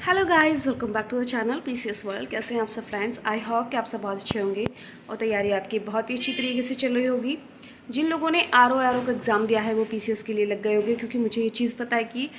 Hello guys, welcome back to the channel PCS world. कैसे हैं आप सब फ्रेंड्स? आई होप कि आप सब बहुत अच्छे होंगे और तैयारी आपकी बहुत ही अच्छी तरीके से चल रही होगी। जिन लोगों ने आर का एग्ज़ाम दिया है वो पीसीएस के लिए लग गए होंगे, क्योंकि मुझे ये चीज़ पता है कि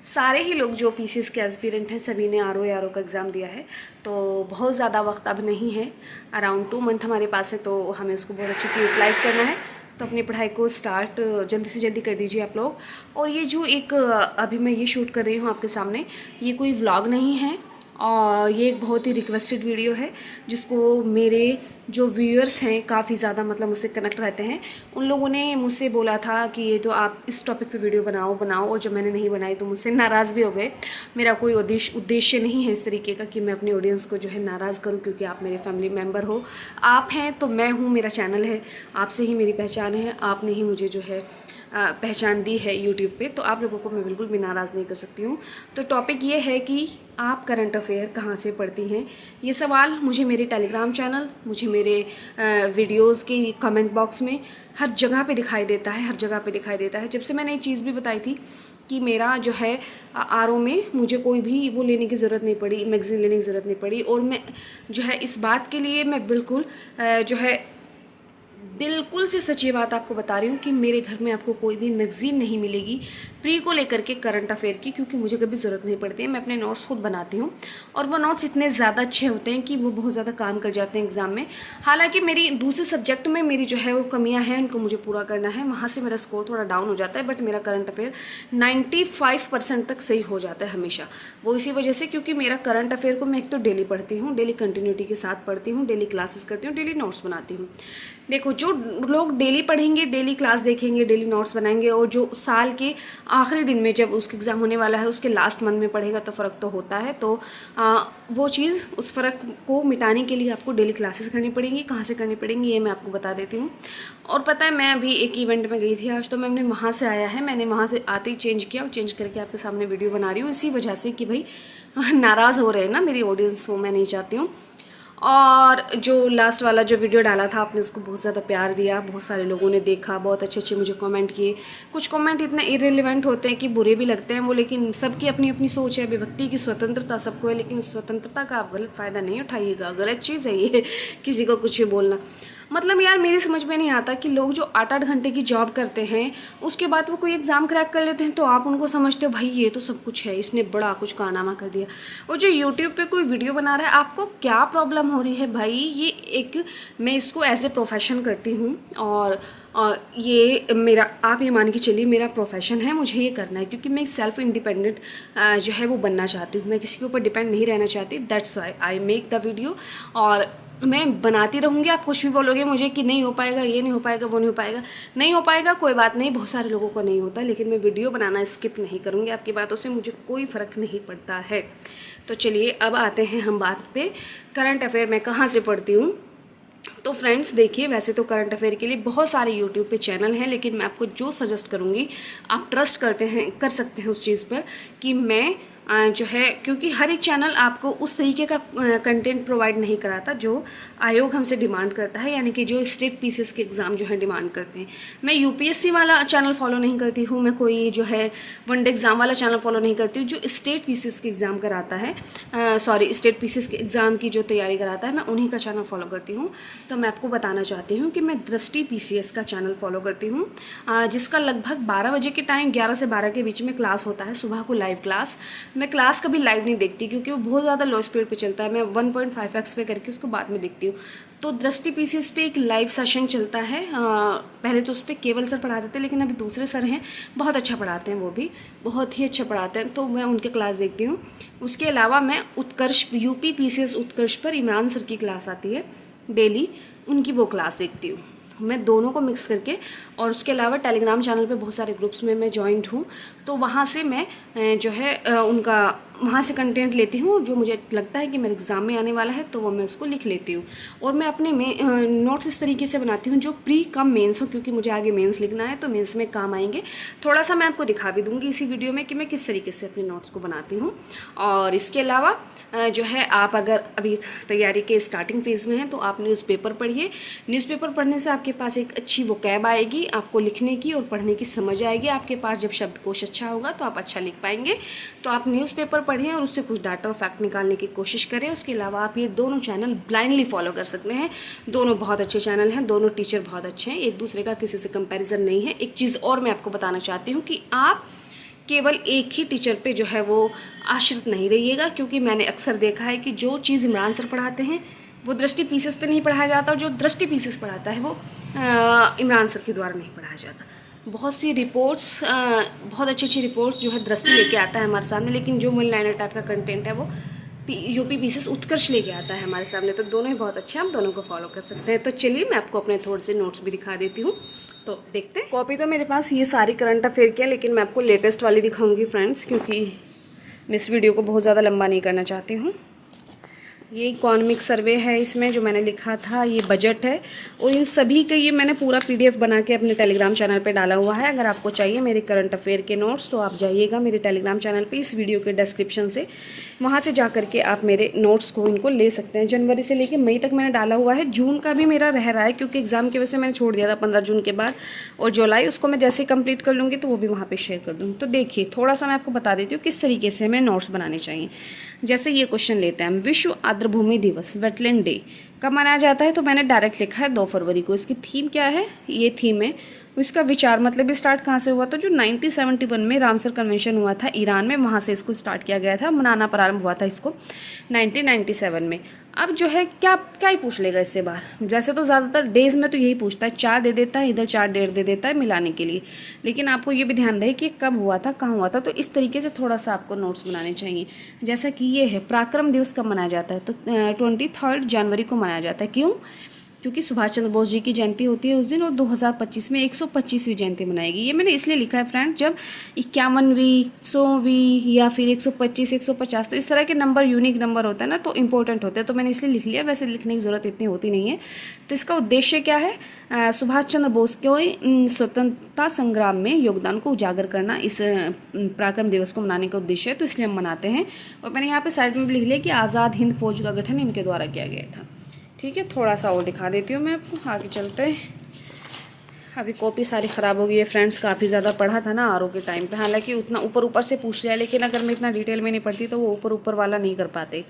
सारे ही लोग जो पीसीएस के एस्पिरेंट हैं सभी ने आर का एग्ज़ाम दिया है। तो बहुत ज़्यादा वक्त अब नहीं है, अराउंड 2 मंथ हमारे पास है, तो हमें उसको बहुत अच्छे से यूटिलाइज़ करना है। तो अपनी पढ़ाई को स्टार्ट जल्दी से जल्दी कर दीजिए आप लोग। और ये जो एक अभी मैं ये शूट कर रही हूँ आपके सामने, ये कोई व्लॉग नहीं है और ये एक बहुत ही रिक्वेस्टेड वीडियो है, जिसको मेरे जो व्यूअर्स हैं काफ़ी ज़्यादा मतलब मुझसे कनेक्ट रहते हैं, उन लोगों ने मुझसे बोला था कि ये तो आप इस टॉपिक पे वीडियो बनाओ, और जब मैंने नहीं बनाई तो मुझसे नाराज़ भी हो गए। मेरा कोई उद्देश्य नहीं है इस तरीके का कि मैं अपनी ऑडियंस को जो है नाराज़ करूं, क्योंकि आप मेरे फैमिली मेम्बर हो, आप हैं तो मैं हूं, मेरा चैनल है, आपसे ही मेरी पहचान है, आपने ही मुझे जो है पहचान दी है यूट्यूब पे, तो आप लोगों को मैं बिल्कुल भी नाराज़ नहीं कर सकती हूँ। तो टॉपिक ये है कि आप करंट अफेयर कहाँ से पढ़ती हैं। ये सवाल मुझे मेरे टेलीग्राम चैनल, मुझे मेरे वीडियोस के कमेंट बॉक्स में हर जगह पे दिखाई देता है, हर जगह पे दिखाई देता है। जब से मैंने ये चीज़ भी बताई थी कि मेरा जो है आरओ में मुझे कोई भी वो लेने की ज़रूरत नहीं पड़ी, मैगज़ीन लेने की ज़रूरत नहीं पड़ी, और मैं जो है इस बात के लिए मैं बिल्कुल जो है बिल्कुल से सच्ची बात आपको बता रही हूँ कि मेरे घर में आपको कोई भी मैगज़ीन नहीं मिलेगी प्री को लेकर के करंट अफेयर की, क्योंकि मुझे कभी ज़रूरत नहीं पड़ती है। मैं अपने नोट्स खुद बनाती हूँ और वो नोट्स इतने ज़्यादा अच्छे होते हैं कि वो बहुत ज़्यादा काम कर जाते हैं एग्ज़ाम में। हालांकि मेरी दूसरे सब्जेक्ट में मेरी जो है वो कमियाँ हैं, उनको मुझे पूरा करना है, वहाँ से मेरा स्कोर थोड़ा डाउन हो जाता है, बट मेरा करंट अफेयर 95% तक सही हो जाता है हमेशा। वो इसी वजह से क्योंकि मेरा करंट अफेयर को मैं एक तो डेली पढ़ती हूँ, डेली कंटिन्यूटी के साथ पढ़ती हूँ, डेली क्लासेस करती हूँ, डेली नोट्स बनाती हूँ। देखो, जो लोग डेली पढ़ेंगे, डेली क्लास देखेंगे, डेली नोट्स बनाएंगे, और जो साल के आखिरी दिन में जब उसका एग्ज़ाम होने वाला है उसके लास्ट मंथ में पढ़ेगा, तो फ़र्क तो होता है। तो वो चीज़, उस फ़र्क को मिटाने के लिए आपको डेली क्लासेस करनी पड़ेंगी। कहाँ से करनी पड़ेंगी ये मैं आपको बता देती हूँ। और पता है, मैं अभी एक इवेंट में गई थी आज, तो मैंने वहाँ से आया है, मैंने वहाँ से आते ही चेंज किया और चेंज करके आपके सामने वीडियो बना रही हूँ, इसी वजह से कि भाई नाराज़ हो रहे हैं ना मेरी ऑडियंस, वो मैं नहीं चाहती हूँ। और जो लास्ट वाला जो वीडियो डाला था आपने उसको बहुत ज़्यादा प्यार दिया, बहुत सारे लोगों ने देखा, बहुत अच्छे अच्छे मुझे कमेंट किए। कुछ कमेंट इतने इरेलीवेंट होते हैं कि बुरे भी लगते हैं वो, लेकिन सबकी अपनी अपनी सोच है, अभिव्यक्ति की स्वतंत्रता सबको है, लेकिन उस स्वतंत्रता का आप गलत फ़ायदा नहीं उठाइएगा। गलत चीज़ है ये किसी को कुछ भी बोलना। मतलब यार, मेरी समझ में नहीं आता कि लोग जो 8-8 घंटे की जॉब करते हैं उसके बाद वो कोई एग्ज़ाम क्रैक कर लेते हैं, तो आप उनको समझते हो भाई ये तो सब कुछ है, इसने बड़ा कुछ कारनामा कर दिया। वो जो यूट्यूब पे कोई वीडियो बना रहा है, आपको क्या प्रॉब्लम हो रही है भाई? ये एक, मैं इसको एज ए प्रोफेशन करती हूँ, और ये मेरा, आप ये मान के चलिए मेरा प्रोफेशन है, मुझे ये करना है, क्योंकि मैं सेल्फ इंडिपेंडेंट जो है वो बनना चाहती हूँ, मैं किसी के ऊपर डिपेंड नहीं रहना चाहती। That's why I make the video, और मैं बनाती रहूँगी। आप कुछ भी बोलोगे मुझे कि नहीं हो पाएगा, ये नहीं हो पाएगा, वो नहीं हो पाएगा, नहीं हो पाएगा, कोई बात नहीं, बहुत सारे लोगों को नहीं होता, लेकिन मैं वीडियो बनाना स्किप नहीं करूँगी। आपकी बातों से मुझे कोई फ़र्क नहीं पड़ता है। तो चलिए अब आते हैं हम बात पे, करंट अफेयर मैं कहाँ से पढ़ती हूँ। तो फ्रेंड्स देखिए, वैसे तो करंट अफेयर के लिए बहुत सारे यूट्यूब पे चैनल हैं, लेकिन मैं आपको जो सजेस्ट करूँगी आप ट्रस्ट कर सकते हैं उस चीज़ पर कि मैं जो है, क्योंकि हर एक चैनल आपको उस तरीके का कंटेंट प्रोवाइड नहीं कराता जो आयोग हमसे डिमांड करता है, यानी कि जो स्टेट पीसीएस के एग्ज़ाम जो है डिमांड करते हैं। मैं यूपीएससी वाला चैनल फॉलो नहीं करती हूँ, मैं कोई जो है वनडे एग्ज़ाम वाला चैनल फॉलो नहीं करती हूँ। जो स्टेट पीसीएस के एग्ज़ाम कराता है, स्टेट पीसीएस के एग्ज़ाम की जो तैयारी कराता है, मैं उन्हीं का चैनल फॉलो करती हूँ। तो मैं आपको बताना चाहती हूँ कि मैं दृष्टि पीसीएस का चैनल फॉलो करती हूँ, जिसका लगभग 12 बजे के टाइम, 11 से 12 के बीच में क्लास होता है, सुबह को लाइव क्लास। मैं क्लास कभी लाइव नहीं देखती क्योंकि वो बहुत ज़्यादा लो स्पीड पे चलता है, मैं 1.5x पे करके उसको बाद में देखती हूँ। तो दृष्टि पीसीएस पे एक लाइव सेशन चलता है, पहले तो उस पर केवल सर पढ़ाते थे, लेकिन अभी दूसरे सर हैं, बहुत अच्छा पढ़ाते हैं, वो भी बहुत ही अच्छा पढ़ाते हैं, तो मैं उनके क्लास देखती हूँ। उसके अलावा मैं उत्कर्ष, यूपी पीसीएस उत्कर्ष पर इमरान सर की क्लास आती है डेली, उनकी वो क्लास देखती हूँ। मैं दोनों को मिक्स करके, और उसके अलावा टेलीग्राम चैनल पे बहुत सारे ग्रुप्स में मैं जॉइंट हूँ, तो वहाँ से मैं जो है उनका वहाँ से कंटेंट लेती हूँ, जो मुझे लगता है कि मेरे एग्ज़ाम में आने वाला है तो वो मैं उसको लिख लेती हूँ। और मैं अपने में नोट्स इस तरीके से बनाती हूँ जो प्री कम मेंस हो, क्योंकि मुझे आगे मेंस लिखना है, तो मेंस में काम आएंगे। थोड़ा सा मैं आपको दिखा भी दूँगी इसी वीडियो में कि मैं किस तरीके से अपने नोट्स को बनाती हूँ। और इसके अलावा जो है, आप अगर अभी तैयारी के स्टार्टिंग फेज़ में हैं तो आप न्यूज़पेपर पढ़िए। न्यूज़पेपर पढ़ने से आपके पास एक अच्छी वोकैब आएगी, आपको लिखने की और पढ़ने की समझ आएगी। आपके पास जब शब्दकोश अच्छा होगा तो आप अच्छा लिख पाएंगे। तो आप न्यूज़पेपर पढ़ें और उससे कुछ डाटा और फैक्ट निकालने की कोशिश करें। उसके अलावा आप ये दोनों चैनल ब्लाइंडली फॉलो कर सकते हैं। दोनों बहुत अच्छे चैनल हैं, दोनों टीचर बहुत अच्छे हैं, एक दूसरे का किसी से कंपैरिजन नहीं है। एक चीज़ और मैं आपको बताना चाहती हूँ कि आप केवल एक ही टीचर पे जो है वो आश्रित नहीं रहिएगा, क्योंकि मैंने अक्सर देखा है कि जो चीज़ इमरान सर पढ़ाते हैं वो दृष्टि पीसेस पे नहीं पढ़ाया जाता, और जो दृष्टि पीसेस पढ़ाता है वो इमरान सर के द्वारा नहीं पढ़ाया जाता। बहुत सी रिपोर्ट्स, बहुत अच्छी अच्छी रिपोर्ट्स जो है दृष्टि लेके आता है हमारे सामने, लेकिन जो वन लाइनर टाइप का कंटेंट है वो यूपी पीसेस उत्कर्ष लेके आता है हमारे सामने। तो दोनों ही बहुत अच्छे हैं, हम दोनों को फॉलो कर सकते हैं। तो चलिए मैं आपको अपने थोड़े से नोट्स भी दिखा देती हूँ, तो देखते हैं। कॉपी तो मेरे पास ये सारी करंट अफेयर की है, लेकिन मैं आपको लेटेस्ट वाली दिखाऊंगी फ्रेंड्स, क्योंकि मैं इस वीडियो को बहुत ज़्यादा लंबा नहीं करना चाहती हूँ। ये इकोनॉमिक सर्वे है, इसमें जो मैंने लिखा था ये बजट है, और इन सभी का ये मैंने पूरा PDF बना के अपने टेलीग्राम चैनल पे डाला हुआ है। अगर आपको चाहिए मेरे करंट अफेयर के नोट्स तो आप जाइएगा मेरे टेलीग्राम चैनल पे, इस वीडियो के डिस्क्रिप्शन से, वहाँ से जा करके आप मेरे नोट्स को इनको ले सकते हैं। जनवरी से लेकर मई तक मैंने डाला हुआ है, जून का भी मेरा रह रहा है क्योंकि एग्जाम की वजह से मैंने छोड़ दिया था 15 जून के बाद, और जुलाई उसको मैं जैसे कंप्लीट कर लूँगी तो वो भी वहाँ पर शेयर कर दूँगी। तो देखिए थोड़ा सा मैं आपको बता देती हूँ किस तरीके से हमें नोट्स बनाने चाहिए। जैसे ये क्वेश्चन लेते हैं हम, विश्व आर्द्रभूमि दिवस वेटलैंड डे कब मनाया जाता है, तो मैंने डायरेक्ट लिखा है 2 फरवरी को। इसकी थीम क्या है, ये थीम है। इसका विचार मतलब स्टार्ट कहाँ से हुआ, तो जो 1971 में रामसर कन्वेंशन हुआ था ईरान में, वहाँ से इसको स्टार्ट किया गया था, मनाना प्रारंभ हुआ था इसको 1997 में। अब जो है क्या ही पूछ लेगा इससे बाहर, वैसे तो ज़्यादातर डेज में तो यही पूछता है, 4 दे देता है, इधर 4 डेट दे देता है मिलाने के लिए, लेकिन आपको ये भी ध्यान रहे कि कब हुआ था, कहाँ हुआ था। तो इस तरीके से थोड़ा सा आपको नोट्स बनाने चाहिए। जैसा कि ये है, पराक्रम दिवस कब मनाया जाता है, तो 23 जनवरी को मनाया जाता है। क्यों, क्योंकि सुभाष चंद्र बोस जी की जयंती होती है उस दिन, और 2025 में 125वीं जयंती मनाएगी। ये मैंने इसलिए लिखा है फ्रेंड, जब 51वीं 100वीं या फिर 125 150 तो इस तरह के नंबर यूनिक नंबर होता है ना, तो इंपॉर्टेंट होते हैं, तो मैंने इसलिए लिख लिया। वैसे लिखने की ज़रूरत इतनी होती नहीं है। तो इसका उद्देश्य क्या है, सुभाष चंद्र बोस के स्वतंत्रता संग्राम में योगदान को उजागर करना इस पराक्रम दिवस को मनाने का उद्देश्य है, तो इसलिए हम मनाते हैं। और मैंने यहाँ पे साइड में भी लिख लिया कि आज़ाद हिंद फौज का गठन इनके द्वारा किया गया था। ठीक है, थोड़ा सा और दिखा देती हूँ मैं आपको, आगे चलते हैं। अभी कॉपी सारी ख़राब हो गई है फ्रेंड्स, काफ़ी ज़्यादा पढ़ा था ना आरओ के टाइम पे, हालांकि उतना ऊपर से पूछ लिया, लेकिन अगर मैं इतना डिटेल में नहीं पढ़ती तो वो ऊपर वाला नहीं कर पाते,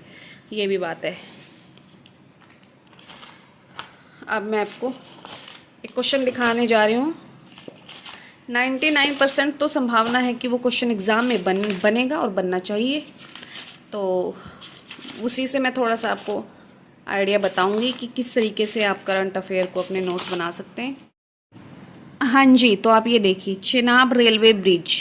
ये भी बात है। अब मैं आपको एक क्वेश्चन दिखाने जा रही हूँ। 99% तो संभावना है कि वो क्वेश्चन एग्ज़ाम में बनेगा और बनना चाहिए, तो उसी से मैं थोड़ा सा आपको आइडिया बताऊंगी कि किस तरीके से आप करंट अफेयर को अपने नोट्स बना सकते हैं। हाँ जी, तो आप ये देखिए, चेनाब रेलवे ब्रिज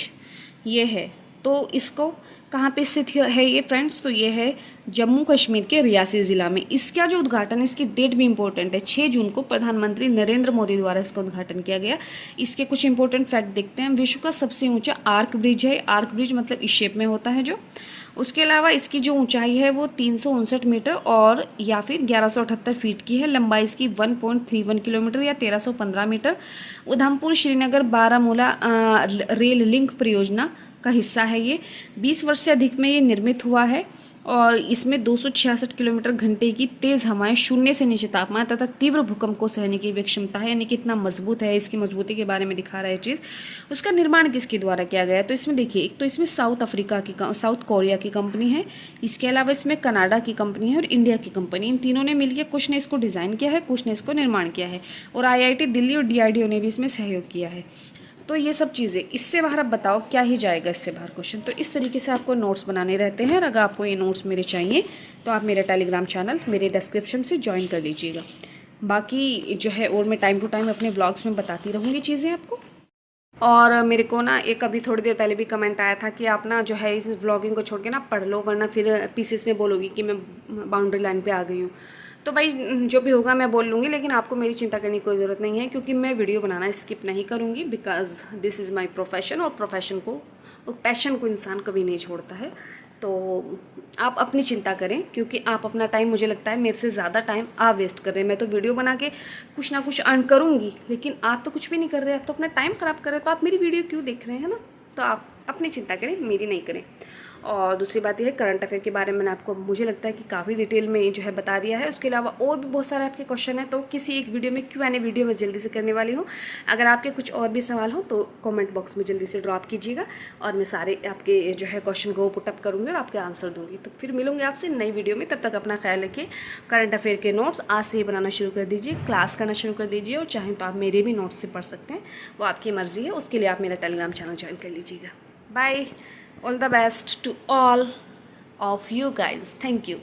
ये है, तो इसको कहाँ पे स्थित है ये फ्रेंड्स, तो ये है जम्मू कश्मीर के रियासी ज़िला में। इसका जो उद्घाटन है, इसकी डेट भी इंपॉर्टेंट है, 6 जून को प्रधानमंत्री नरेंद्र मोदी द्वारा इसका उद्घाटन किया गया। इसके कुछ इंपॉर्टेंट फैक्ट देखते हैं। विश्व का सबसे ऊंचा आर्क ब्रिज है, आर्क ब्रिज मतलब इस शेप में होता है जो। उसके अलावा इसकी जो ऊंचाई है वो 359 मीटर और या फिर 1178 फीट की है। लंबाई इसकी 1.31 किलोमीटर या 1315 metre. Udhampur Srinagar Baramulla rail link परियोजना का हिस्सा है ये। 20 वर्ष से अधिक में ये निर्मित हुआ है, और इसमें 266 किलोमीटर घंटे की तेज़ हवाएं, शून्य से नीचे तापमान तथा तीव्र भूकंप को सहने की भी क्षमता है, यानी कि इतना मजबूत है। इसकी मजबूती के बारे में दिखा रहा है चीज़। उसका निर्माण किसके द्वारा किया गया है, तो इसमें देखिए, एक तो इसमें साउथ कोरिया की कंपनी है, इसके अलावा इसमें कनाडा की कंपनी है और इंडिया की कंपनी, इन तीनों ने मिलकर कुछ ने इसको डिज़ाइन किया है, कुछ ने इसको निर्माण किया है, और IIT दिल्ली और DRDO ने भी इसमें सहयोग किया है। तो ये सब चीज़ें, इससे बाहर अब बताओ क्या ही जाएगा इससे बाहर क्वेश्चन। तो इस तरीके से आपको नोट्स बनाने रहते हैं, और अगर आपको ये नोट्स मेरे चाहिए तो आप मेरे टेलीग्राम चैनल मेरे डिस्क्रिप्शन से ज्वाइन कर लीजिएगा। बाकी जो है और मैं टाइम टू टाइम अपने व्लॉग्स में बताती रहूँगी चीज़ें आपको। और मेरे को ना एक अभी थोड़ी देर पहले भी कमेंट आया था कि आप ना जो है इस व्लॉगिंग को छोड़ के ना पढ़ लो, वरना फिर पीसीएस में बोलोगी कि मैं बाउंड्री लाइन पे आ गई हूँ। तो भाई जो भी होगा मैं बोल लूँगी, लेकिन आपको मेरी चिंता करने की कोई ज़रूरत नहीं है, क्योंकि मैं वीडियो बनाना स्किप नहीं करूँगी, because this is my profession, और प्रोफेशन को और पैशन को इंसान कभी नहीं छोड़ता है। तो आप अपनी चिंता करें, क्योंकि आप अपना टाइम, मुझे लगता है मेरे से ज़्यादा टाइम आप वेस्ट कर रहे हैं। मैं तो वीडियो बना के कुछ ना कुछ अर्न करूँगी, लेकिन आप तो कुछ भी नहीं कर रहे, आप तो अपना टाइम ख़राब कर रहे हैं। तो आप मेरी वीडियो क्यों देख रहे हैं ना, तो आप अपनी चिंता करें, मेरी नहीं करें। और दूसरी बात यह है करंट अफेयर के बारे में मैंने आपको मुझे लगता है कि काफ़ी डिटेल में जो है बता दिया है। उसके अलावा और भी बहुत सारे आपके क्वेश्चन हैं, तो किसी एक वीडियो में Q&A वीडियो मैं जल्दी से करने वाली हूँ। अगर आपके कुछ और भी सवाल हो तो कमेंट बॉक्स में जल्दी से ड्रॉप कीजिएगा और मैं सारे आपके जो है क्वेश्चन को पुटअप करूँगी और आपके आंसर दूँगी। तो फिर मिलूँगी आपसे नई वीडियो में, तब तक अपना ख्याल रखिए। करंट अफेयर के नोट्स आज से ही बनाना शुरू कर दीजिए, क्लास करना शुरू कर दीजिए, और चाहें तो आप मेरे भी नोट्स से पढ़ सकते हैं, वो आपकी मर्ज़ी है। उसके लिए आप मेरा टेलीग्राम चैनल ज्वाइन कर लीजिएगा। Bye, all the best to all of you guys. Thank you.